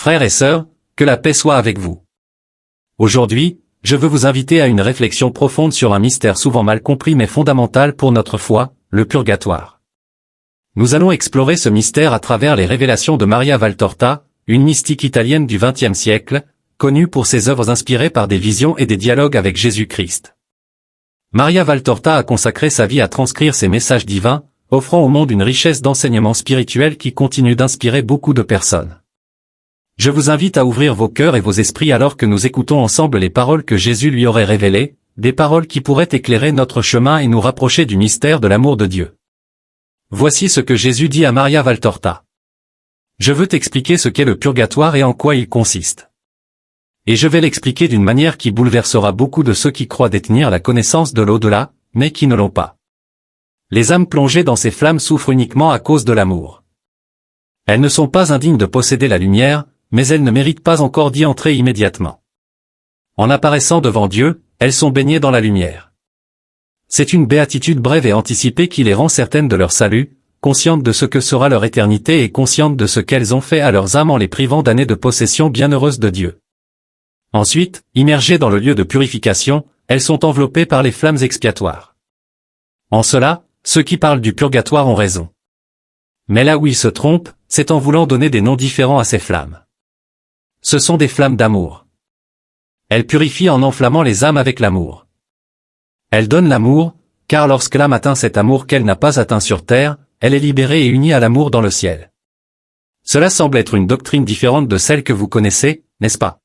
Frères et sœurs, que la paix soit avec vous. Aujourd'hui, je veux vous inviter à une réflexion profonde sur un mystère souvent mal compris mais fondamental pour notre foi, le purgatoire. Nous allons explorer ce mystère à travers les révélations de Maria Valtorta, une mystique italienne du XXe siècle, connue pour ses œuvres inspirées par des visions et des dialogues avec Jésus-Christ. Maria Valtorta a consacré sa vie à transcrire ces messages divins, offrant au monde une richesse d'enseignements spirituels qui continue d'inspirer beaucoup de personnes. Je vous invite à ouvrir vos cœurs et vos esprits alors que nous écoutons ensemble les paroles que Jésus lui aurait révélées, des paroles qui pourraient éclairer notre chemin et nous rapprocher du mystère de l'amour de Dieu. Voici ce que Jésus dit à Maria Valtorta. Je veux t'expliquer ce qu'est le purgatoire et en quoi il consiste. Et je vais l'expliquer d'une manière qui bouleversera beaucoup de ceux qui croient détenir la connaissance de l'au-delà, mais qui ne l'ont pas. Les âmes plongées dans ces flammes souffrent uniquement à cause de l'amour. Elles ne sont pas indignes de posséder la lumière, mais elles ne méritent pas encore d'y entrer immédiatement. En apparaissant devant Dieu, elles sont baignées dans la lumière. C'est une béatitude brève et anticipée qui les rend certaines de leur salut, conscientes de ce que sera leur éternité et conscientes de ce qu'elles ont fait à leurs âmes en les privant d'années de possession bienheureuse de Dieu. Ensuite, immergées dans le lieu de purification, elles sont enveloppées par les flammes expiatoires. En cela, ceux qui parlent du purgatoire ont raison. Mais là où ils se trompent, c'est en voulant donner des noms différents à ces flammes. Ce sont des flammes d'amour. Elles purifient en enflammant les âmes avec l'amour. Elles donnent l'amour, car lorsque l'âme atteint cet amour qu'elle n'a pas atteint sur terre, elle est libérée et unie à l'amour dans le ciel. Cela semble être une doctrine différente de celle que vous connaissez, n'est-ce pas?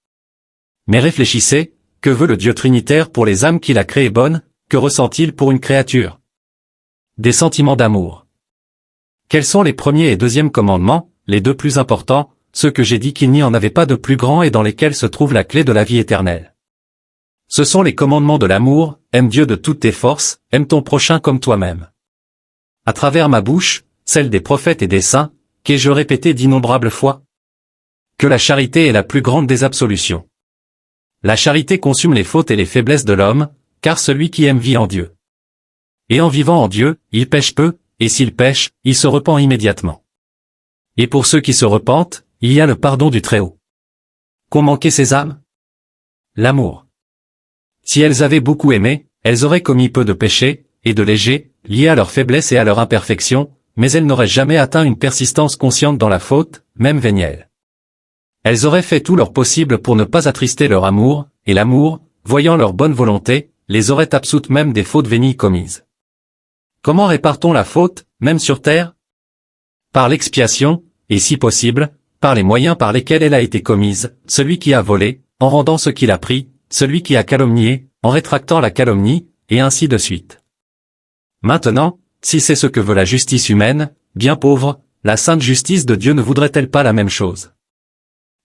Mais réfléchissez, que veut le Dieu trinitaire pour les âmes qu'il a créées bonnes, que ressent-il pour une créature? Des sentiments d'amour. Quels sont les premiers et deuxièmes commandements, les deux plus importants, ceux que j'ai dit qu'il n'y en avait pas de plus grands et dans lesquels se trouve la clé de la vie éternelle? Ce sont les commandements de l'amour, aime Dieu de toutes tes forces, aime ton prochain comme toi-même. À travers ma bouche, celle des prophètes et des saints, qu'ai-je répété d'innombrables fois? Que la charité est la plus grande des absolutions. La charité consume les fautes et les faiblesses de l'homme, car celui qui aime vit en Dieu. Et en vivant en Dieu, il pêche peu, et s'il pêche, il se repent immédiatement. Et pour ceux qui se repentent, il y a le pardon du Très-Haut. Qu'ont manqué ces âmes? L'amour. Si elles avaient beaucoup aimé, elles auraient commis peu de péchés, et de légers, liés à leur faiblesse et à leur imperfection, mais elles n'auraient jamais atteint une persistance consciente dans la faute, même vénielle. Elles auraient fait tout leur possible pour ne pas attrister leur amour, et l'amour, voyant leur bonne volonté, les aurait absoutes même des fautes vénies commises. Comment répare-t-on la faute, même sur terre? Par l'expiation, et si possible, par les moyens par lesquels elle a été commise, celui qui a volé, en rendant ce qu'il a pris, celui qui a calomnié, en rétractant la calomnie, et ainsi de suite. Maintenant, si c'est ce que veut la justice humaine, bien pauvre, la sainte justice de Dieu ne voudrait-elle pas la même chose?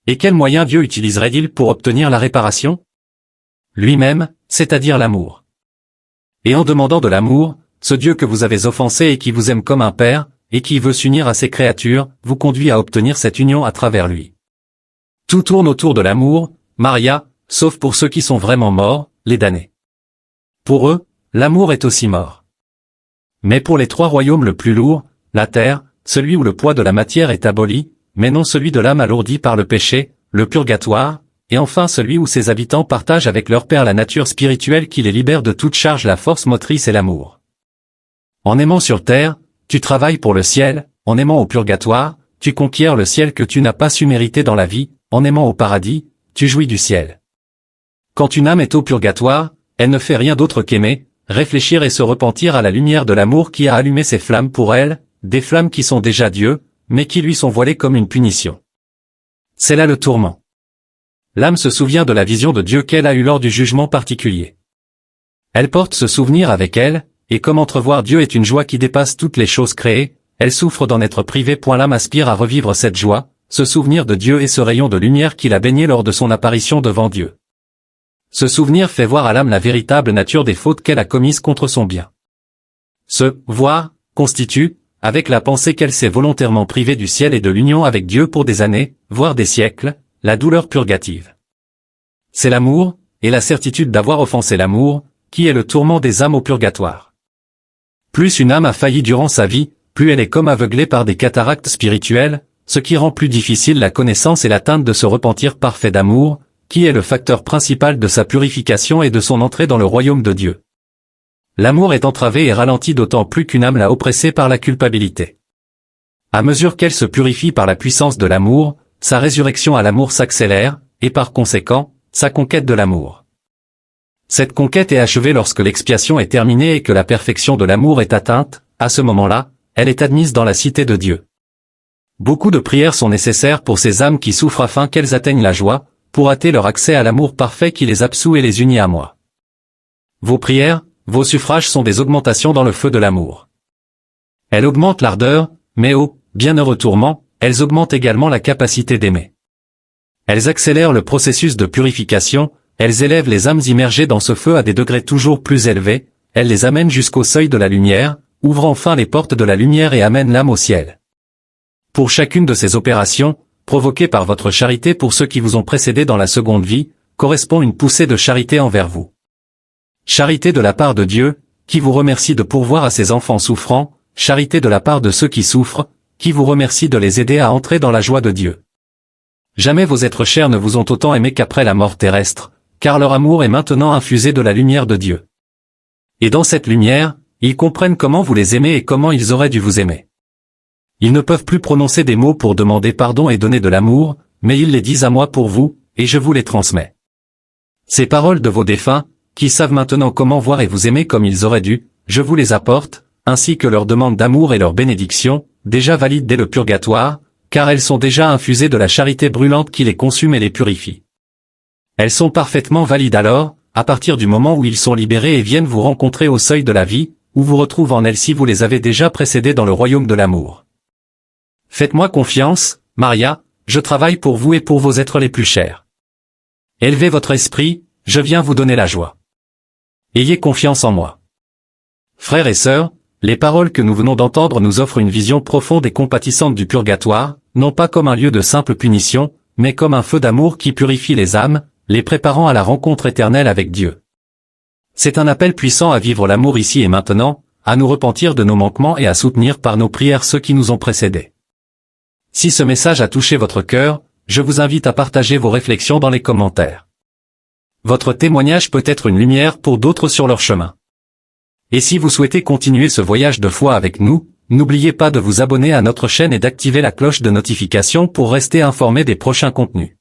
Et quels moyens Dieu utiliserait-il pour obtenir la réparation? Lui-même, c'est-à-dire l'amour. Et en demandant de l'amour, ce Dieu que vous avez offensé et qui vous aime comme un père, et qui veut s'unir à ses créatures, vous conduit à obtenir cette union à travers lui. Tout tourne autour de l'amour, Maria, sauf pour ceux qui sont vraiment morts, les damnés. Pour eux, l'amour est aussi mort. Mais pour les trois royaumes le plus lourd, la terre, celui où le poids de la matière est aboli, mais non celui de l'âme alourdi par le péché, le purgatoire, et enfin celui où ses habitants partagent avec leur Père la nature spirituelle qui les libère de toute charge, la force motrice et l'amour. En aimant sur terre, tu travailles pour le ciel, en aimant au purgatoire, tu conquiers le ciel que tu n'as pas su mériter dans la vie, en aimant au paradis, tu jouis du ciel. Quand une âme est au purgatoire, elle ne fait rien d'autre qu'aimer, réfléchir et se repentir à la lumière de l'amour qui a allumé ces flammes pour elle, des flammes qui sont déjà Dieu, mais qui lui sont voilées comme une punition. C'est là le tourment. L'âme se souvient de la vision de Dieu qu'elle a eue lors du jugement particulier. Elle porte ce souvenir avec elle, et comme entrevoir Dieu est une joie qui dépasse toutes les choses créées, elle souffre d'en être privée. L'âme aspire à revivre cette joie, ce souvenir de Dieu et ce rayon de lumière qui l'a baigné lors de son apparition devant Dieu. Ce souvenir fait voir à l'âme la véritable nature des fautes qu'elle a commises contre son bien. Ce « voir » constitue, avec la pensée qu'elle s'est volontairement privée du ciel et de l'union avec Dieu pour des années, voire des siècles, la douleur purgative. C'est l'amour, et la certitude d'avoir offensé l'amour, qui est le tourment des âmes au purgatoire. Plus une âme a failli durant sa vie, plus elle est comme aveuglée par des cataractes spirituelles, ce qui rend plus difficile la connaissance et l'atteinte de ce repentir parfait d'amour, qui est le facteur principal de sa purification et de son entrée dans le royaume de Dieu. L'amour est entravé et ralenti d'autant plus qu'une âme l'a oppressée par la culpabilité. À mesure qu'elle se purifie par la puissance de l'amour, sa résurrection à l'amour s'accélère, et par conséquent, sa conquête de l'amour. Cette conquête est achevée lorsque l'expiation est terminée et que la perfection de l'amour est atteinte. À ce moment-là, elle est admise dans la cité de Dieu. Beaucoup de prières sont nécessaires pour ces âmes qui souffrent afin qu'elles atteignent la joie, pour hâter leur accès à l'amour parfait qui les absout et les unit à moi. Vos prières, vos suffrages sont des augmentations dans le feu de l'amour. Elles augmentent l'ardeur, mais au bienheureux tourment, elles augmentent également la capacité d'aimer. Elles accélèrent le processus de purification, elles élèvent les âmes immergées dans ce feu à des degrés toujours plus élevés, elles les amènent jusqu'au seuil de la lumière, ouvrent enfin les portes de la lumière et amènent l'âme au ciel. Pour chacune de ces opérations, provoquées par votre charité pour ceux qui vous ont précédé dans la seconde vie, correspond une poussée de charité envers vous. Charité de la part de Dieu, qui vous remercie de pourvoir à ses enfants souffrants, charité de la part de ceux qui souffrent, qui vous remercie de les aider à entrer dans la joie de Dieu. Jamais vos êtres chers ne vous ont autant aimé qu'après la mort terrestre, car leur amour est maintenant infusé de la lumière de Dieu. Et dans cette lumière, ils comprennent comment vous les aimez et comment ils auraient dû vous aimer. Ils ne peuvent plus prononcer des mots pour demander pardon et donner de l'amour, mais ils les disent à moi pour vous, et je vous les transmets. Ces paroles de vos défunts, qui savent maintenant comment voir et vous aimer comme ils auraient dû, je vous les apporte, ainsi que leurs demandes d'amour et leurs bénédictions, déjà valides dès le purgatoire, car elles sont déjà infusées de la charité brûlante qui les consume et les purifie. Elles sont parfaitement valides alors, à partir du moment où ils sont libérés et viennent vous rencontrer au seuil de la vie, ou vous retrouvent en elles si vous les avez déjà précédés dans le royaume de l'amour. Faites-moi confiance, Maria, je travaille pour vous et pour vos êtres les plus chers. Élevez votre esprit, je viens vous donner la joie. Ayez confiance en moi. Frères et sœurs, les paroles que nous venons d'entendre nous offrent une vision profonde et compatissante du purgatoire, non pas comme un lieu de simple punition, mais comme un feu d'amour qui purifie les âmes, les préparant à la rencontre éternelle avec Dieu. C'est un appel puissant à vivre l'amour ici et maintenant, à nous repentir de nos manquements et à soutenir par nos prières ceux qui nous ont précédés. Si ce message a touché votre cœur, je vous invite à partager vos réflexions dans les commentaires. Votre témoignage peut être une lumière pour d'autres sur leur chemin. Et si vous souhaitez continuer ce voyage de foi avec nous, n'oubliez pas de vous abonner à notre chaîne et d'activer la cloche de notification pour rester informé des prochains contenus.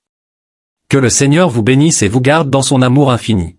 Que le Seigneur vous bénisse et vous garde dans son amour infini.